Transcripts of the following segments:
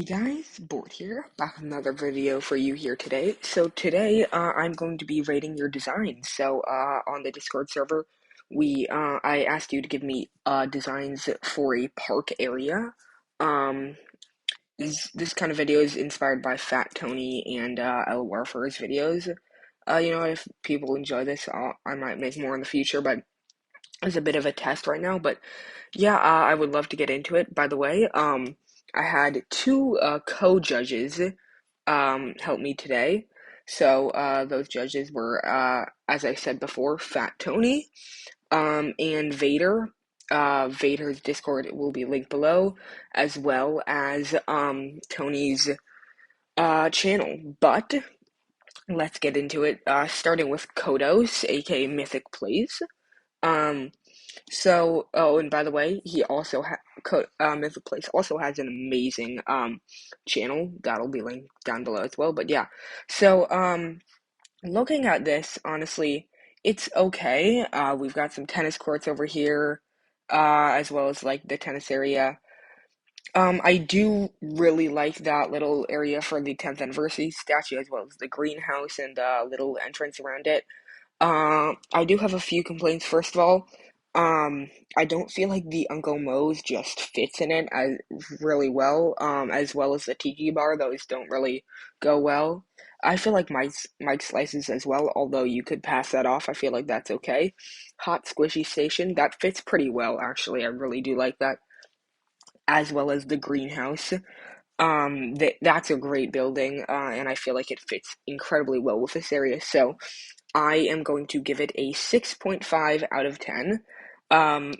Hey guys, Board here, back with another video for you here today. So today, I'm going to be rating your designs. On the Discord server, I asked you to give me, designs for a park area. Um, this kind of video is inspired by Fat Tony and, El Warfare's videos. If people enjoy this, I might make more in the future, but it's a bit of a test right now. But yeah, I would love to get into it. By the way, I had two co-judges help me today. Those judges were, as I said before, Fat Tony and Vader. Vader's Discord will be linked below, as well as Tony's channel. But let's get into it. Starting with Kodos, aka Mythic Plays. Um, and by the way, he also Mythic Place also has an amazing channel that'll be linked down below as well. But yeah, so looking at this, honestly, it's okay. We've got some tennis courts over here, as well as like the tennis area. I do really like that little area for the 10th anniversary statue, as well as the greenhouse and little entrance around it. I do have a few complaints. First of all, I don't feel like the Uncle Moe's just fits in it as really well as the tiki bar. Those don't really go well. I feel like Mike's slices as well, although you could pass that off. I feel like that's okay. Hot squishy station, that fits pretty well, actually. I really do like that, as well as the greenhouse. That's a great building, and I feel like it fits incredibly well with this area. So I am going to give it a 6.5 out of 10.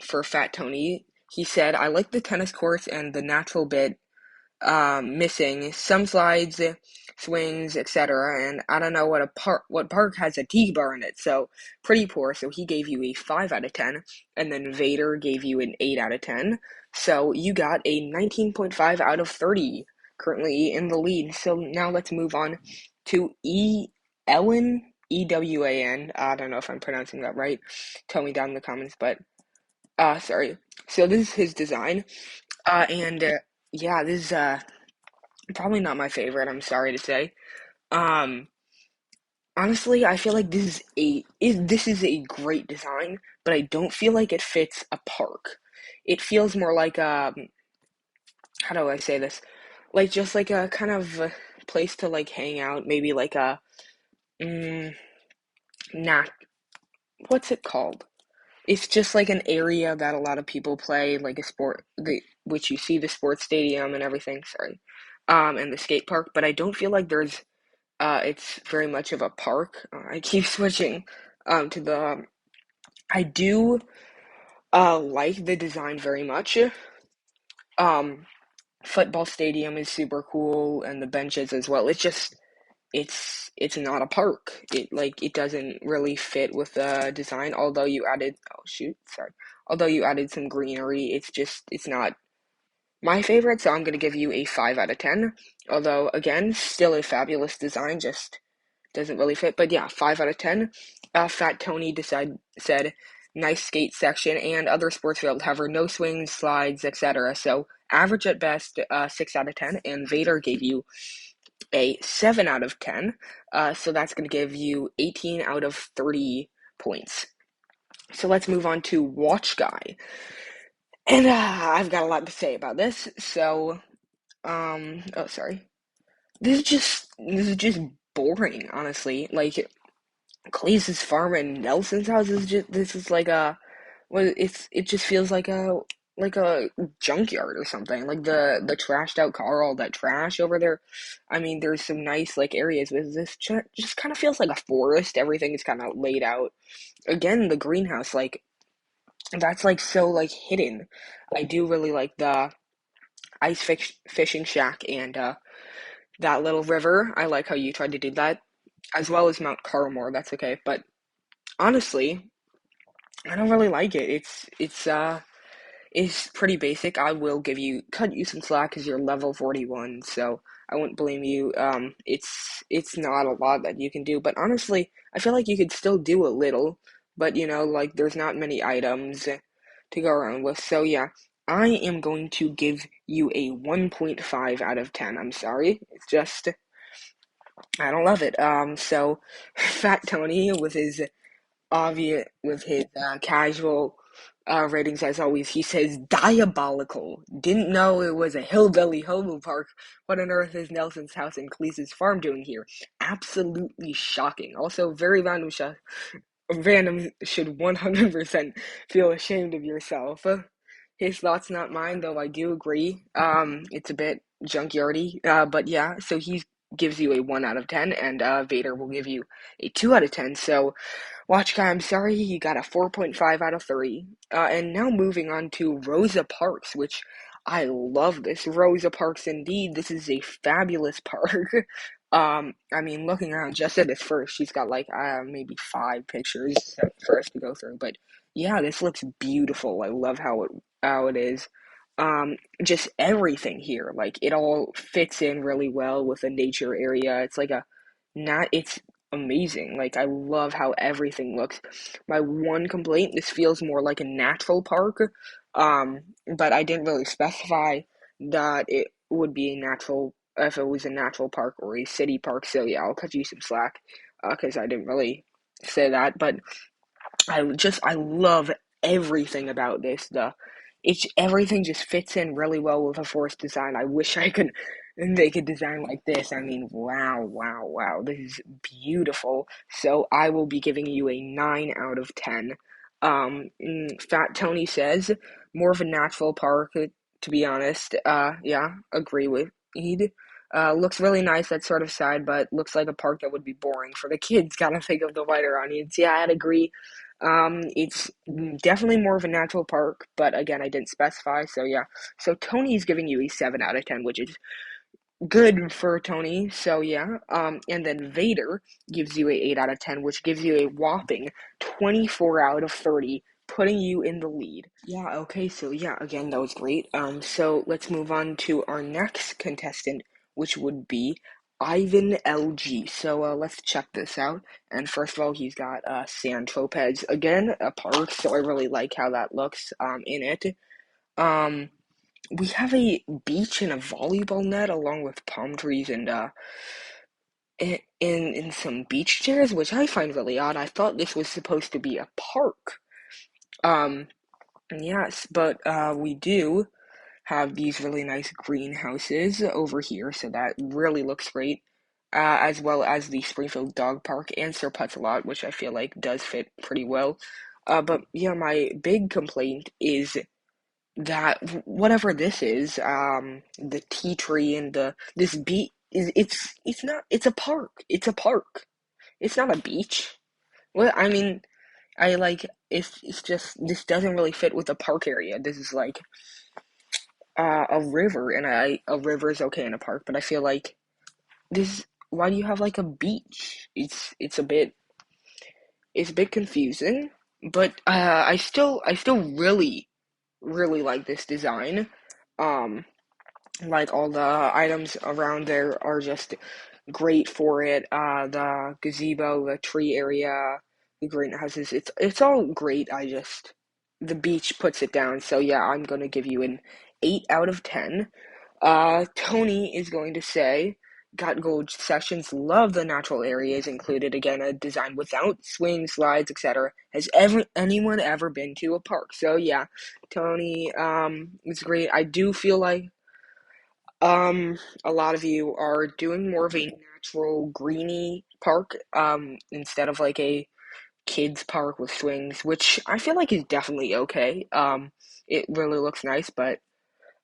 For Fat Tony, he said, I like the tennis courts and the natural bit missing, some slides, swings, etc. And I don't know what park has a tee bar in it, so pretty poor. So he gave you a 5 out of 10, and then Vader gave you an 8 out of 10. So you got a 19.5 out of 30, currently in the lead. So now let's move on to Ellen. Ewan. I don't know if I'm pronouncing that right. Tell me down in the comments, but sorry. So this is his design. And yeah, this is probably not my favorite, I'm sorry to say. Um Honestly, I feel like this is a great design, but I don't feel like it fits a park. It feels more like how do I say this? Like just like a kind of place to like hang out, maybe like a mm, not what's it called? It's just like an area that a lot of people play, like a which you see the sports stadium and everything. Sorry, and the skate park. But I don't feel like it's very much of a park. I keep switching, to the. I do, like the design very much. Um, Football stadium is super cool, and the benches as well. It's not a park. It doesn't really fit with the design. Although you added although you added some greenery, it's not my favorite. So I'm gonna give you a 5 out of 10. Although again, still a fabulous design, just doesn't really fit. But yeah, 5 out of 10. Fat Tony said nice skate section and other sports field, however, no swings, slides, etc. So average at best, 6 out of 10. And Vader gave you a 7 out of 10. So that's going to give you 18 out of 30 points. So let's move on to Watch Guy. And I've got a lot to say about this. Oh, sorry. This is just boring, honestly. Like, Clay's farm and Nelson's house is just, this is like it just feels like a junkyard or something. Like the trashed out car, all that trash over there. I mean, there's some nice like areas, but this just kind of feels like a forest. Everything is kind of laid out. Again, the greenhouse, like that's like so like hidden. I do really like the fishing shack and that little river. I like how you tried to do that, as well as Mount Carmore. That's okay, but honestly, I don't really like it. It's pretty basic. I will cut you some slack because you're level 41, so I wouldn't blame you. It's not a lot that you can do, but honestly, I feel like you could still do a little, but like there's not many items to go around with. So yeah, I am going to give you a 1.5 out of 10. I'm sorry. It's just, I don't love it. So Fat Tony with his casual ratings as always, he says diabolical. Didn't know it was a hillbilly hobo park. What on earth is Nelson's house and Cleese's farm doing here? Absolutely shocking. Also, very random should 100% feel ashamed of yourself. His thoughts, not mine, though I do agree. It's a bit junkyardy, but yeah, so he gives you a 1 out of 10, and Vader will give you a 2 out of 10. So Watch Guy, I'm sorry, you got a 4.5 out of 3. And now moving on to Rosa Parks, which I love this. Rosa Parks indeed. This is a fabulous park. I mean, looking around just at this first, she's got like maybe 5 pictures for us to go through. But yeah, this looks beautiful. I love how it is. Just everything here, like it all fits in really well with the nature area. It's like a not it's amazing. Like I love how everything looks. My one complaint, this feels more like a natural park. Um, but I didn't really specify that it would be a natural if it was a natural park or a city park. So yeah, I'll cut you some slack because I didn't really say that. But I love everything about this. Everything just fits in really well with a forest design. I wish I could make a design like this. I mean, wow, wow, wow. This is beautiful. So I will be giving you a 9 out of 10. Fat Tony says more of a natural park, to be honest. Yeah, agree with Ed. Looks really nice, that sort of side, but looks like a park that would be boring for the kids. Gotta think of the wider audience. Yeah, I'd agree. It's definitely more of a natural park, but again, I didn't specify, so yeah. So Tony's giving you a 7 out of 10, which is good for Tony, so yeah. And then Vader gives you a 8 out of 10, which gives you a whopping 24 out of 30, putting you in the lead. Yeah, okay, so yeah, again, that was great. So let's move on to our next contestant, which would be Ivan LG. So let's check this out. And first of all, he's got San Tropez again, a park, so I really like how that looks in it. Um, we have a beach and a volleyball net along with palm trees and in some beach chairs, which I find really odd. I thought this was supposed to be a park. Um, yes, but we do have these really nice greenhouses over here, so that really looks great. As well as the Springfield Dog Park and Sir Putz Lot, which I feel like does fit pretty well. But yeah, my big complaint is that whatever this is, the tea tree and this beach is it's not it's a park. It's a park. It's not a beach. Well, I mean, I like it's just this doesn't really fit with the park area. This is like a river, and a river is okay in a park, but I feel like this. Why do you have like a beach? It's a bit confusing, but I still really like this design. Um, like all the items around there are just great for it. The gazebo, the tree area, the greenhouses, it's all great. The beach puts it down. So yeah, I'm gonna give you an 8 out of 10. Tony is going to say, got gold sessions, love the natural areas included. Again, a design without swings, slides, etc. Has anyone ever been to a park? So yeah, Tony, it's great. I do feel like a lot of you are doing more of a natural greeny park, instead of like a kids park with swings, which I feel like is definitely okay. It really looks nice, but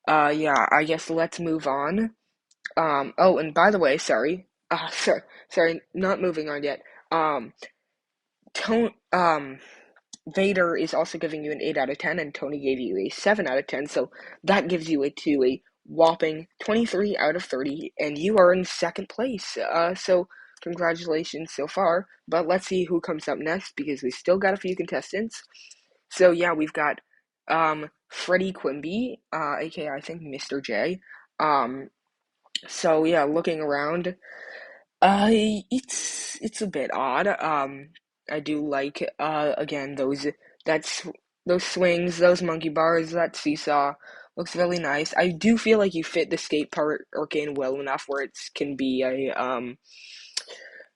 yeah, I guess let's move on. Oh, and by the way, sorry, not moving on yet. Tone, Vader is also giving you an 8 out of 10, and Tony gave you a 7 out of 10, so that gives you a whopping 23 out of 30, and you are in second place. So congratulations so far, but let's see who comes up next, because we still got a few contestants. So yeah, we've got Freddie Quimby, aka I think Mr. J. So yeah, looking around, it's a bit odd. I do like again those that's those swings, those monkey bars, that seesaw looks really nice. I do feel like you fit the skate park in well enough where it can be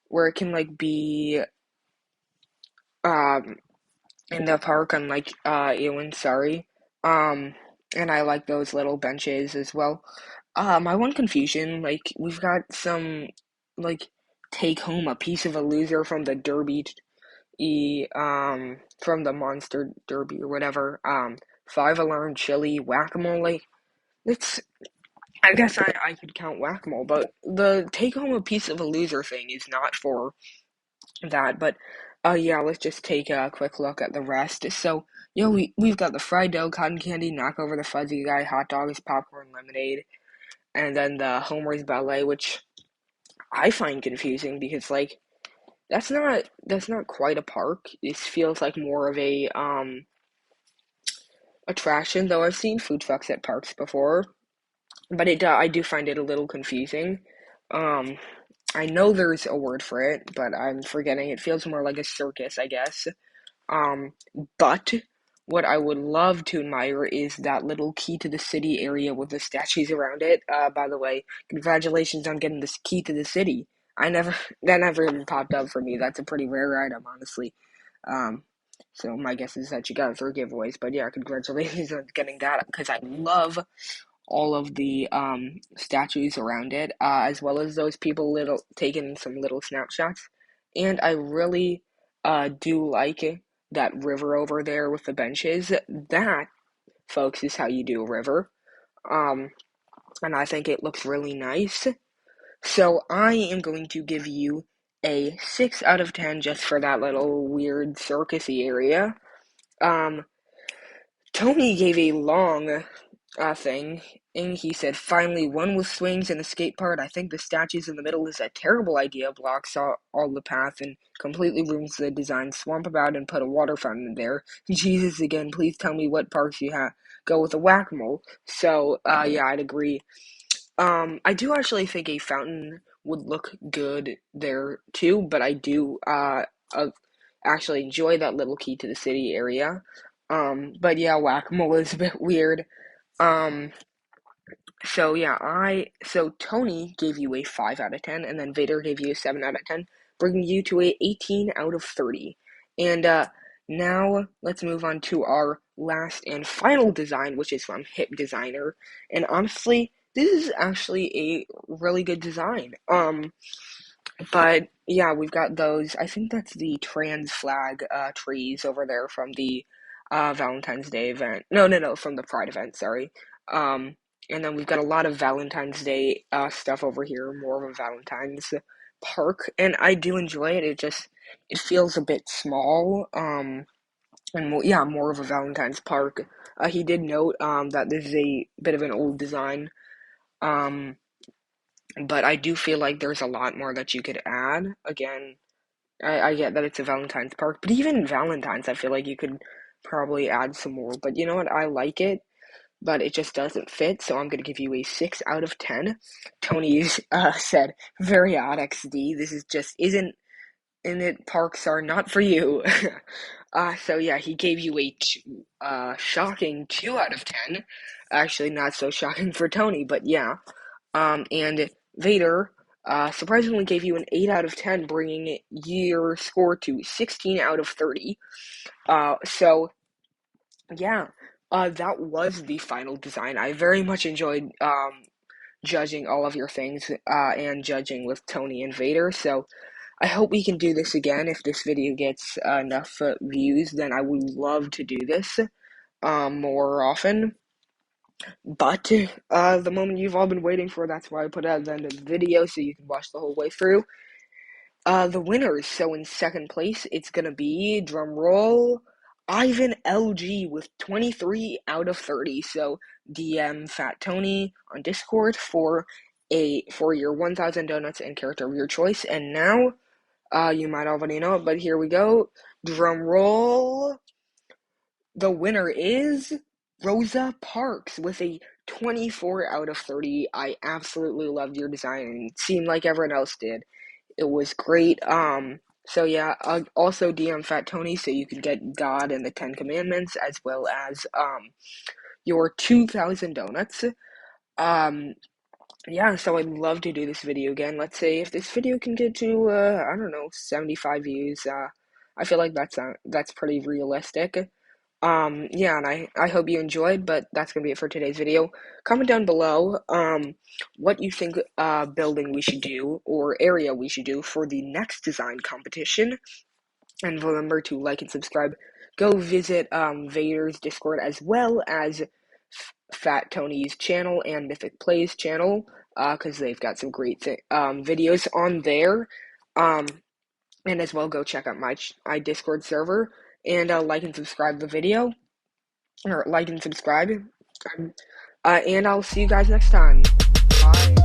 where it can like be um in the park on like Ewan, sorry. Um and I like those little benches as well. My one confusion, like we've got some like take home a piece of a loser from the Derby from the Monster Derby or whatever. Five alarm chili whack-a-mole. Like it's I guess I could count whack-a-mole, but the take home a piece of a loser thing is not for that. But yeah, let's just take a quick look at the rest. So we've got the fried dough, cotton candy, knock over the fuzzy guy, hot dogs, popcorn, lemonade, and then the Homer's ballet, which I find confusing because like that's not quite a park. This feels like more of a attraction, though I've seen food trucks at parks before, but I do find it a little confusing. Um, I know there's a word for it, but I'm forgetting. It feels more like a circus, I guess. Um, but what I would love to admire is that little key to the city area with the statues around it. By the way, congratulations on getting this key to the city. I never that never even popped up for me. That's a pretty rare item, honestly. Um, so my guess is that you got it through giveaways. But yeah, congratulations on getting that because I love all of the statues around it, as well as those people little taking some little snapshots. And I really do like that river over there with the benches. That, folks, is how you do a river. Um, and I think it looks really nice. So I am going to give you a 6 out of 10 just for that little weird circusy area. Um, Tony gave a long thing, and he said, finally, one with swings and a skate park. I think the statues in the middle is a terrible idea, blocks all the path and completely ruins the design. Swamp about and put a water fountain there. Jesus, again, please tell me what parks you have. Go with a whack-a-mole. So, yeah, I'd agree. I do actually think a fountain would look good there too, but I do actually enjoy that little key to the city area. But yeah, whack-a-mole is a bit weird. Um, so Tony gave you a 5 out of 10, and then Vader gave you a 7 out of 10, bringing you to a 18 out of 30. And now let's move on to our last and final design, which is from Hip Designer. And honestly, this is actually a really good design. But yeah, we've got those. I think that's the trans flag trees over there from the Valentine's Day event. No, from the Pride event, sorry. Um, and then we've got a lot of Valentine's Day stuff over here, more of a Valentine's park, and I do enjoy it. It feels a bit small. And more of a Valentine's park. He did note that this is a bit of an old design. Um, but I do feel like there's a lot more that you could add. Again, I get that it's a Valentine's park, but even Valentine's, I feel like you could probably add some more. But you know what? I like it, but it just doesn't fit, so I'm gonna give you a 6 out of 10. Tony's said, very odd XD. This is just isn't in it. Parks are not for you. So yeah, he gave you a shocking 2 out of 10. Actually, not so shocking for Tony, but yeah. And Vader surprisingly gave you an 8 out of 10, bringing your score to 16 out of 30. So, yeah, that was the final design. I very much enjoyed judging all of your things and judging with Tony and Vader. So, I hope we can do this again. If this video gets enough views, then I would love to do this more often. But the moment you've all been waiting for, that's why I put it at the end of the video so you can watch the whole way through. The winners. So in second place, it's gonna be, drum roll, Ivan LG with 23 out of 30. So DM Fat Tony on Discord for your 1,000 donuts and character of your choice. And now, you might already know it, but here we go. Drum roll. The winner is Rosa Parks with a 24 out of 30. I absolutely loved your design and it seemed like everyone else did. It was great. So yeah, also DM Fat Tony so you can get God and the Ten Commandments as well as your 2,000 donuts. Um, yeah, so I'd love to do this video again. Let's say if this video can get to I don't know, 75 views. I feel like that's pretty realistic. Yeah, and I hope you enjoyed, but that's gonna be it for today's video. Comment down below what you think building we should do or area we should do for the next design competition. And remember to like and subscribe. Go visit Vader's Discord as well as Fat Tony's channel and Mythic Plays channel, because they've got some great videos on there. Um, and as well, go check out my Discord server and like and subscribe the video, or like and subscribe. And I'll see you guys next time. Bye.